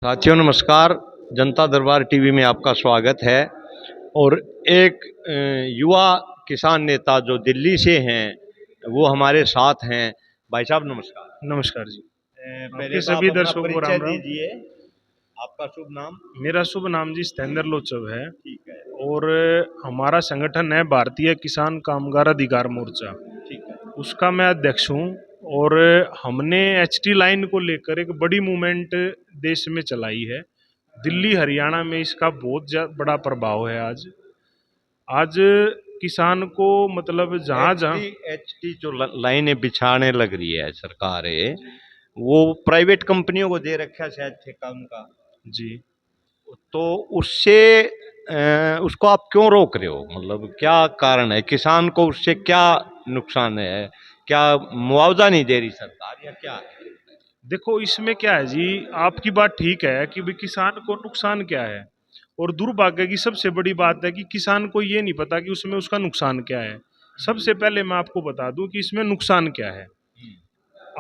साथियों नमस्कार। जनता दरबार टीवी में आपका स्वागत है। और एक युवा किसान नेता जो दिल्ली से हैं वो हमारे साथ हैं। भाई साहब नमस्कार। नमस्कार जी। पहले आपके तो आप सभी अपना दर्शकों को परिचय राम राम। दीजिए। आपका शुभ नाम। मेरा शुभ नाम जी सत्येंद्र लोचव है। ठीक है। और हमारा संगठन है भारतीय किसान कामगार अधिकार मोर्चा। ठीक है। उसका मैं अध्यक्ष हूँ। और हमने एचटी लाइन को लेकर एक बड़ी मूवमेंट देश में चलाई है। दिल्ली हरियाणा में इसका बहुत बड़ा प्रभाव है। आज आज किसान को मतलब जहाँ जहाँ एचटी जो लाइनें बिछाने लग रही है सरकार है, वो प्राइवेट कंपनियों को दे रखा है शायद ठेका उनका जी। तो उससे उसको आप क्यों रोक रहे हो? मतलब क्या कारण है? किसान को उससे क्या नुकसान है? क्या मुआवजा नहीं दे रही सरकार या क्या है? देखो इसमें क्या है जी, आपकी बात ठीक है कि भाई किसान को नुकसान क्या है। और दुर्भाग्य की सबसे बड़ी बात है कि किसान को ये नहीं पता कि उसमें उसका नुकसान क्या है। सबसे पहले मैं आपको बता दूं कि इसमें नुकसान क्या है।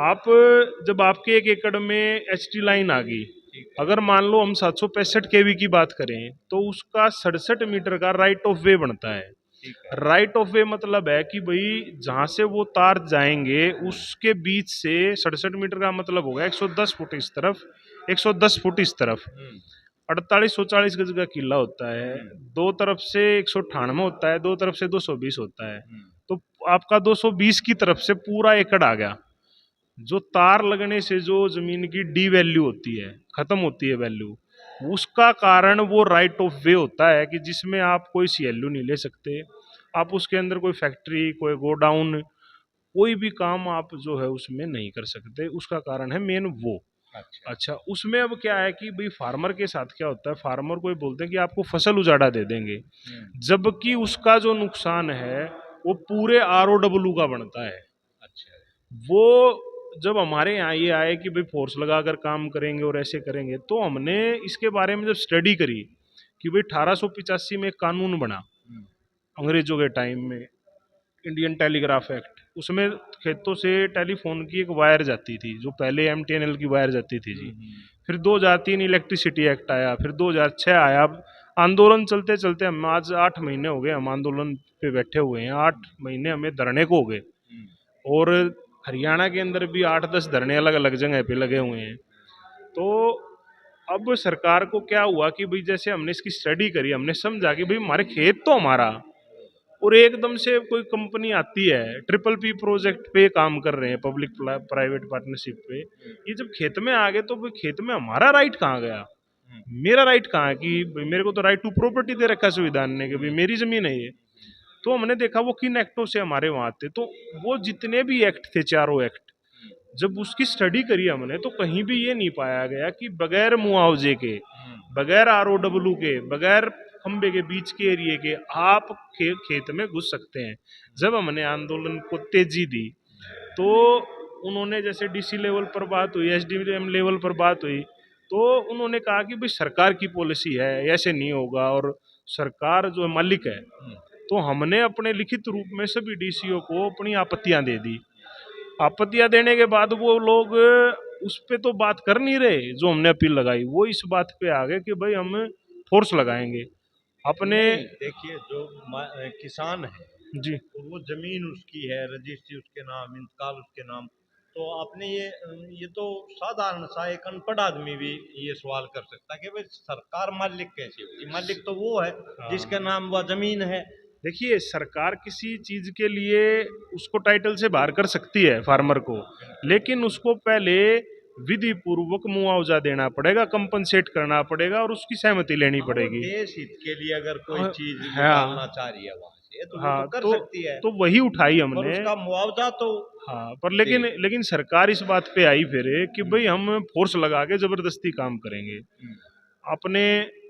आप जब आपके 1 एकड़ में एचटी लाइन आ गई, अगर मान लो हम 765 केवी की बात करें तो उसका 67 मीटर का राइट ऑफ वे बनता है। राइट ऑफ वे मतलब है कि भाई जहां से वो तार जाएंगे उसके बीच से 67 मीटर का मतलब होगा 110 फुट इस तरफ, 110 फुट इस तरफ। 4840 गज का किला होता है। दो तरफ से 198 होता है, दो तरफ से 220 होता है। तो आपका 220 की तरफ से पूरा एकड़ आ गया। जो तार लगने से जो जमीन की डी वैल्यू होती है, खत्म होती है वैल्यू, उसका कारण वो राइट ऑफ वे होता है कि जिसमें आप कोई सीएलयू नहीं ले सकते। आप उसके अंदर कोई फैक्ट्री, कोई गोडाउन, कोई भी काम आप जो है उसमें नहीं कर सकते। उसका कारण है मेन वो। अच्छा, उसमें अब क्या है कि भाई फार्मर के साथ क्या होता है, फार्मर को ये बोलते हैं कि आपको फसल उजाड़ा दे देंगे, जबकि उसका जो नुकसान है वो पूरे आरओडब्ल्यू का बनता है। अच्छा, वो जब हमारे यहाँ ये आए कि भाई फोर्स लगाकर काम करेंगे और ऐसे करेंगे, तो हमने इसके बारे में जब स्टडी करी कि भाई 1885 में एक कानून बना अंग्रेजों के टाइम में, इंडियन टेलीग्राफ एक्ट। उसमें खेतों से टेलीफोन की एक वायर जाती थी, जो पहले एमटीएनएल की वायर जाती थी जी। फिर 2003 इलेक्ट्रिसिटी एक्ट आया, फिर 2006 आया। अब आंदोलन चलते चलते हम आज 8 महीने हो गए, हम आंदोलन पे बैठे हुए हैं। 8 महीने हमें धरने को हो गए। और हरियाणा के अंदर भी 8-10 धरने अलग अलग जगह पे लगे हुए हैं। तो अब सरकार को क्या हुआ कि भाई जैसे हमने इसकी स्टडी करी, हमने समझा कि भाई हमारे खेत तो हमारा, और एकदम से कोई कंपनी आती है ट्रिपल पी प्रोजेक्ट पे काम कर रहे हैं, पब्लिक प्राइवेट पार्टनरशिप पे। ये जब खेत में आ गए तो भाई खेत में हमारा राइट कहाँ गया? मेरा राइट कहाँ है कि भाई मेरे को तो राइट टू प्रॉपर्टी दे रखा है संविधान ने कि भाई मेरी जमीन है ये। तो हमने देखा वो किन एक्टों से हमारे वहां थे, तो वो जितने भी एक्ट थे, चारों एक्ट, जब उसकी स्टडी करी हमने तो कहीं भी ये नहीं पाया गया कि बगैर मुआवजे के, बगैर आरओडब्ल्यू के, बगैर खंबे के बीच के एरिए के आप खेत में घुस सकते हैं। जब हमने आंदोलन को तेजी दी तो उन्होंने, जैसे डीसी लेवल पर बात हुई, एसडीएम लेवल पर बात हुई, तो उन्होंने कहा कि भाई सरकार की पॉलिसी है, ऐसे नहीं होगा, और सरकार जो मालिक है। तो हमने अपने लिखित रूप में सभी डीसीओ को अपनी आपत्तियां दे दी। आपत्तियां देने के बाद वो लोग उस पे तो बात कर नहीं रहे, जो हमने अपील लगाई वो इस बात पे आ गए कि भाई हम फोर्स लगाएंगे अपने। देखिए जो किसान है जी। तो वो जमीन उसकी है, रजिस्ट्री उसके नाम, इंतकाल उसके नाम। तो आपने ये तो साधारण सा एक अनपढ़ आदमी भी ये सवाल कर सकता है कि भाई सरकार मालिक कैसे होगी? मालिक तो वो है जिसके नाम वह जमीन है। देखिए, सरकार किसी चीज के लिए उसको टाइटल से बाहर कर सकती है फार्मर को, लेकिन उसको पहले विधि पूर्वक मुआवजा देना पड़ेगा, कंपनसेट करना पड़ेगा और उसकी सहमति लेनी पड़ेगी। देश हित के लिए अगर कोई चीज हाँ, निकालना चाह रही है वहां से तो वो हाँ, तो कर तो सकती है। तो वही उठाई पर हमने। उसका मुआवजा तो हाँ, पर लेकिन सरकार इस बात पे आई फिर कि भाई हम फोर्स लगा के जबरदस्ती काम करेंगे अपने।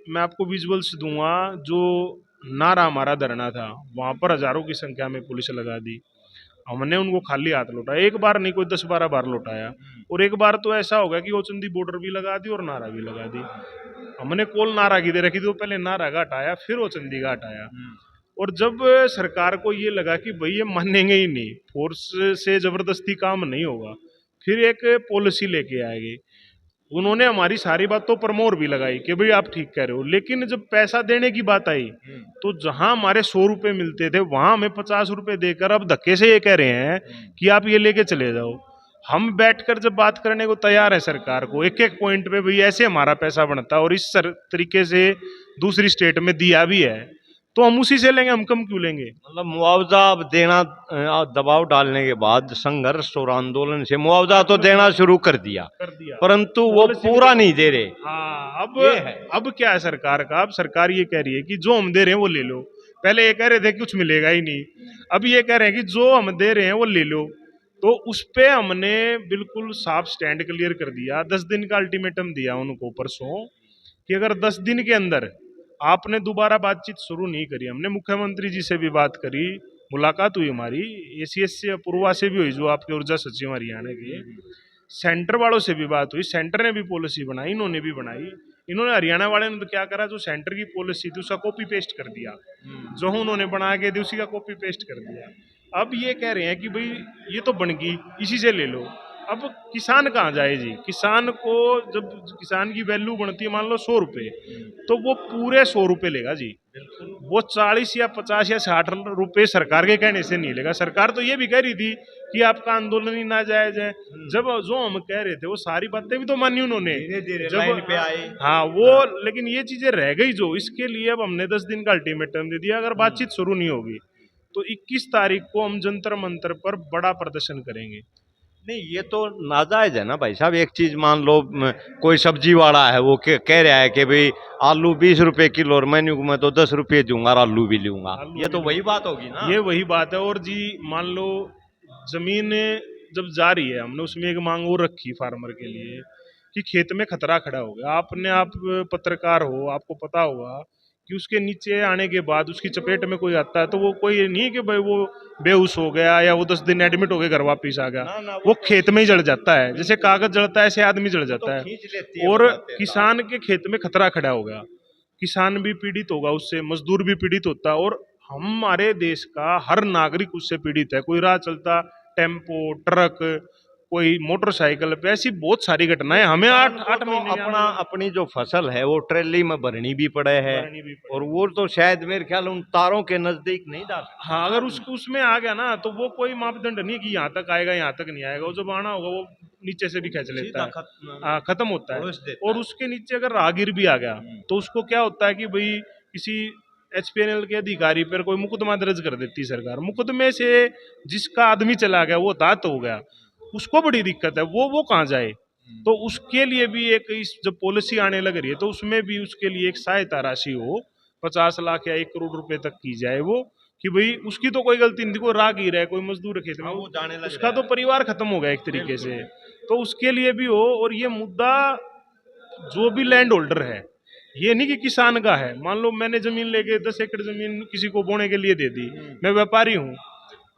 मैं आपको विजुअल्स दूंगा, जो नारा हमारा धरना था वहां पर हजारों की संख्या में पुलिस लगा दी। हमने उनको खाली हाथ लौटाया, एक बार नहीं, कोई 10-12 बार लौटाया। और एक बार तो ऐसा हो गया कि ओचंदी बॉर्डर भी लगा दी और नारा भी लगा दी। हमने कोल नारा की दे रखी थी, वो पहले नारा घाट आया फिर ओचंदी घाट आया। और जब सरकार को ये लगा कि भाई ये मानेंगे ही नहीं, फोर्स से जबरदस्ती काम नहीं होगा, फिर एक पॉलिसी लेके आएगी। उन्होंने हमारी सारी बातों पर मोहर भी लगाई कि भाई आप ठीक कह रहे हो, लेकिन जब पैसा देने की बात आई तो जहां हमारे 100 रुपए मिलते थे वहां हमें 50 रुपए देकर अब धक्के से ये कह रहे हैं कि आप ये लेके चले जाओ। हम बैठकर जब बात करने को तैयार है सरकार को एक एक पॉइंट पे, भाई ऐसे हमारा पैसा बनता है और इस तरीके से दूसरी स्टेट में दिया भी है, तो हम उसी से लेंगे, हम कम क्यों लेंगे। मतलब मुआवजा अब देना, दबाव डालने के बाद संघर्ष और आंदोलन से मुआवजा तो देना शुरू कर दिया, परंतु वो पूरा नहीं दे रहे। हाँ, ये है। अब क्या है सरकार का, अब सरकार ये कह रही है कि जो हम दे रहे हैं वो ले लो। पहले ये कह रहे थे कि कुछ मिलेगा ही नहीं, अब ये कह रहे हैं कि जो हम दे रहे हैं वो ले लो। तो उस पे हमने बिल्कुल साफ स्टैंड क्लियर कर दिया, 10 दिन का अल्टीमेटम दिया उनको परसों, कि अगर 10 दिन के अंदर आपने दोबारा बातचीत शुरू नहीं करी। हमने मुख्यमंत्री जी से भी बात करी, मुलाकात हुई हमारी, एसीएस से अपूर्वा से भी हुई जो आपके ऊर्जा सचिव हरियाणा के, सेंटर वालों से भी बात हुई, सेंटर ने भी पॉलिसी बनाई, इन्होंने भी बनाई। इन्होंने हरियाणा वाले ने तो क्या करा, जो सेंटर की पॉलिसी थी उसका कॉपी पेस्ट कर दिया, जो उन्होंने बना के दी उसी का कॉपी पेस्ट कर दिया। अब ये कह रहे हैं कि भाई ये तो बन गई, इसी से ले लो। अब किसान कहाँ जाए जी, किसान को जब किसान की वैल्यू बनती है मान लो 100 रुपए, तो वो पूरे 100 रुपए लेगा जी, वो 40 या 50 या 60 रुपए सरकार के कहने से नहीं लेगा। सरकार तो ये भी कह रही थी कि आपका आंदोलन ही ना जायज है। जब जो हम कह रहे थे वो सारी बातें भी तो मानी उन्होंने, धीरे जब लाइन पे आए। हाँ वो, लेकिन ये चीजें रह गई जो, इसके लिए अब हमने 10 दिन का अल्टीमेटम दे दिया, अगर बातचीत शुरू नहीं होगी तो 21 तारीख को हम जंतर मंतर पर बड़ा प्रदर्शन करेंगे। नहीं, ये तो नाजायज है ना भाई साहब। एक चीज मान लो, कोई सब्जी वाला है वो कह रहा है कि भाई आलू 20 रुपए किलो और मेन्यू में तो 10 रुपए दूंगा और आलू भी लूंगा, ये तो वही बात होगी ना। ये वही बात है। और जी मान लो जमीन जब जा रही है, हमने उसमें एक मांग और रखी फार्मर के लिए कि खेत में खतरा खड़ा हो गया, आपने आप पत्रकार हो, आपको पता होगा कि उसके नीचे आने के बाद उसकी चपेट में कोई आता है तो वो कोई नहीं कि भाई वो बेहोश हो गया या वो 10 दिन एडमिट हो गए घर वापिस आ गया, ना, वो खेत में ही जल जाता है, जैसे कागज जलता है ऐसे आदमी जल जाता है। खींच लेती है, और बताते हैं। किसान के खेत में खतरा खड़ा हो गया, किसान भी पीड़ित होगा उससे, मजदूर भी पीड़ित होता है, और हमारे देश का हर नागरिक उससे पीड़ित है। कोई राह चलता टेम्पो, ट्रक, कोई मोटरसाइकिल पे, ऐसी बहुत सारी घटनाएं हमें किसान 8 को 8 तो महीने अपनी जो फसल है वो ट्रेली में भरनी भी पड़े है, और वो तो शायद मेरे ख्याल उन तारों के नजदीक नहीं डाल सकते। हाँ, अगर उसमें आ गया ना तो वो कोई मापदंड नहीं कि यहाँ तक आएगा यहाँ तक नहीं आएगा, वो जब आना होगा वो नीचे से भी खींच लेता है, खत्म होता है। और उसके नीचे अगर राहगीर भी आ गया तो उसको क्या होता है कि भाई किसी एचपीएनएल के अधिकारी पर कोई मुकदमा दर्ज कर देती है सरकार, मुकदमे से जिसका आदमी चला गया वो तात हो गया, उसको बड़ी दिक्कत है, वो कहाँ जाए। तो उसके लिए भी एक इस जब पॉलिसी आने लग रही है तो उसमें भी उसके लिए एक सहायता राशि हो, 50 लाख या 1 करोड़ रुपए तक की जाए, वो कि भाई उसकी तो कोई गलती नहीं थी, कोई राहगीर है, कोई मजदूर है खेत में, वो जाने लग उसका तो परिवार खत्म हो गया एक तरीके से, तो उसके लिए भी हो। और ये मुद्दा जो भी लैंड होल्डर है, ये नहीं कि किसान का है, मान लो मैंने जमीन लेके 10 एकड़ जमीन किसी को बोने के लिए दे दी, मैं व्यापारी हूँ,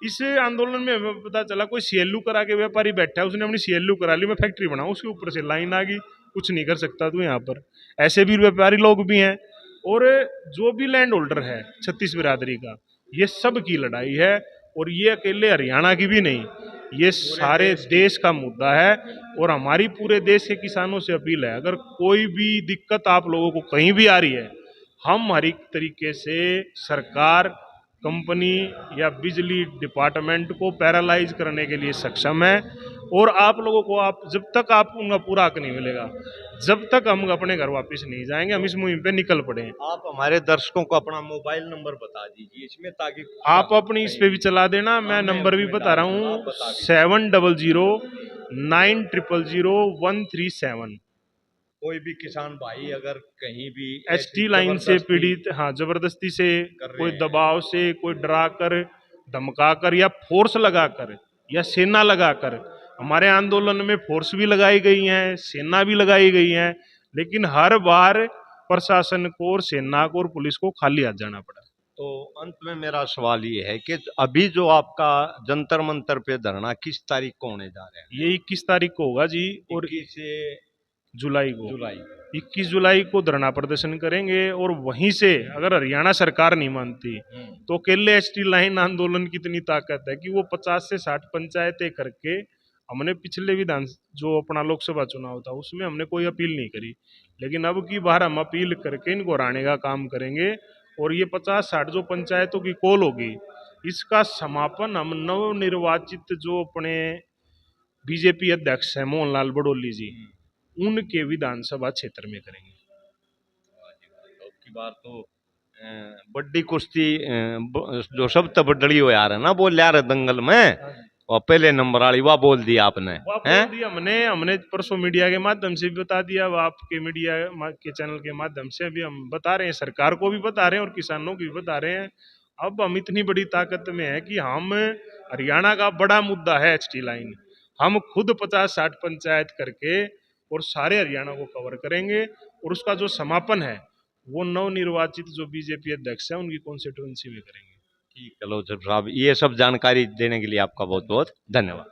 इस आंदोलन में हमें पता चला कोई सीएलयू करा के व्यापारी बैठा है, उसने अपनी सीएलयू करा ली, मैं फैक्ट्री बनाऊं, उसके ऊपर से लाइन आ गई, कुछ नहीं कर सकता तू यहाँ पर। ऐसे भी व्यापारी लोग भी हैं। और जो भी लैंड होल्डर है 36 बिरादरी का, ये सब की लड़ाई है, और ये अकेले हरियाणा की भी नहीं, ये सारे देश का मुद्दा है। और हमारी पूरे देश के किसानों से अपील है, अगर कोई भी दिक्कत आप लोगों को कहीं भी आ रही है, हम हर एक तरीके से सरकार, कंपनी या बिजली डिपार्टमेंट को पैरालाइज करने के लिए सक्षम है। और आप लोगों को, आप जब तक आप उनका पूरा हक नहीं मिलेगा, जब तक हम अपने घर वापस नहीं जाएंगे, हम इस मुहिम पे निकल पड़े। आप हमारे दर्शकों को अपना मोबाइल नंबर बता दीजिए इसमें, ताकि आप अपनी इस पे भी चला देना, मैं नंबर भी बता रहा हूँ, 7009000137। कोई भी किसान भाई अगर कहीं भी एचटी लाइन से पीड़ित, हाँ, जबरदस्ती से, कोई दबाव से, कोई डरा कर, धमका कर या फोर्स लगाकर या सेना लगाकर, हमारे आंदोलन में फोर्स भी लगाई गई है, सेना भी लगाई गई है, लेकिन हर बार प्रशासन को और सेना को और पुलिस को खाली हाथ जाना पड़ा। तो अंत में मेरा सवाल ये है कि अभी जो आपका जंतर मंतर पे धरना किस तारीख को होने जा रहे हैं? ये 21 तारीख को होगा जी, और 21 जुलाई को, जुलाई 21 जुलाई को धरना प्रदर्शन करेंगे। और वहीं से अगर हरियाणा सरकार नहीं मानती तो अकेले एचटी लाइन आंदोलन की इतनी ताकत है कि वो 50 से 60 पंचायतें करके हमने पिछले विधान जो अपना लोकसभा चुनाव था उसमें हमने कोई अपील नहीं करी, लेकिन अब की बार हम अपील करके इनको हराने का काम करेंगे। और ये 50-60 जो पंचायतों की कॉल होगी, इसका समापन हम नवनिर्वाचित जो अपने बीजेपी अध्यक्ष हैं मोहनलाल बड़ोली जी, उनके विधानसभा क्षेत्र में करेंगे। की बार तो बड्डी कुश्ती जो सब तब बडड़ी हो यार है ना, बोल यार दंगल में और पहले नंबर वाली वाह बोल दिया आपने, वाह बोल दिया हमने परसों मीडिया के माध्यम से भी बता दिया, वो आपके मीडिया के चैनल के माध्यम से भी हम बता रहे हैं, सरकार को भी बता रहे हैं और किसानों को भी बता रहे हैं। अब हम इतनी बड़ी ताकत में है कि हम, हरियाणा का बड़ा मुद्दा है HT लाइन, हम खुद 50-60 पंचायत करके और सारे हरियाणा को कवर करेंगे। और उसका जो समापन है वो नवनिर्वाचित जो बीजेपी अध्यक्ष है उनकी कॉन्स्टिट्यूंसी में करेंगे। ठीक है लो साहब, ये सब जानकारी देने के लिए आपका बहुत बहुत धन्यवाद।